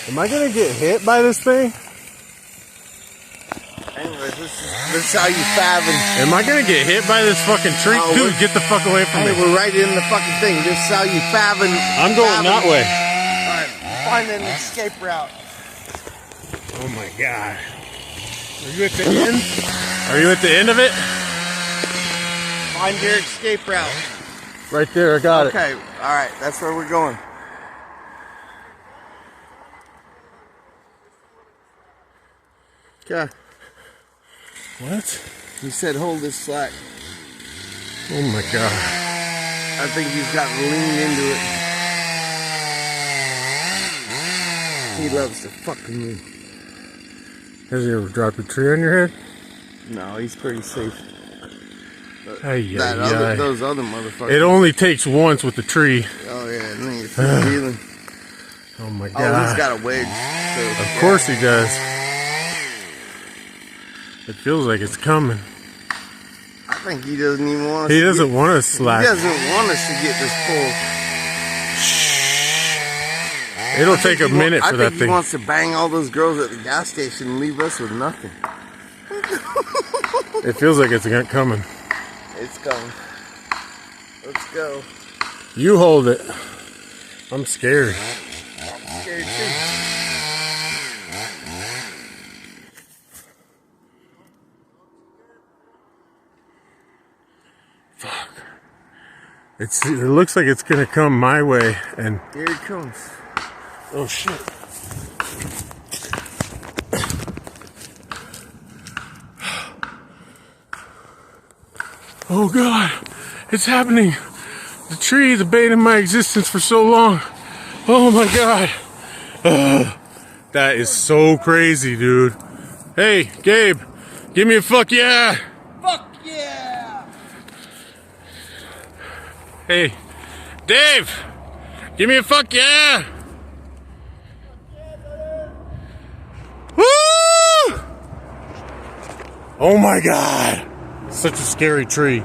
Am I gonna get hit by this thing? Anyways, this is how you fathom. Am I gonna get hit by this fucking tree? Oh, dude, get the fuck away from me. We're right in the fucking thing. This is how you fathom. I'm going that way. Alright, find an escape route. Oh my god. Are you at the end? Are you at the end of it? Find your escape route. Right there, I got it. Okay, alright, that's where we're going. Okay. What? He said hold this slack. Oh my god. I think he's got to lean into it. He loves to fuck with me. Has he ever dropped a tree on your head? No, he's pretty safe. Those other motherfuckers. It only takes once with the tree. Oh yeah, and then you're feeling. Oh my god. Oh, he's got a wedge. So, of course he does. It feels like it's coming. I think he doesn't even want us. He doesn't want us slack. He doesn't want us to get this pull. It'll take a minute for that He thing. wants to bang all those girls at the gas station and leave us with nothing. It feels like it's coming. It's coming. Let's go. You hold it. I'm scared. I'm scared too. Fuck. It looks like it's gonna come my way, and here it comes. Oh shit. Oh god, it's happening. The tree debated my existence for so long. Oh my god. That is so crazy, dude. Hey, Gabe, give me a fuck yeah. Fuck yeah. Hey, Dave, give me a fuck yeah. Woo! Oh my god. Such a scary tree.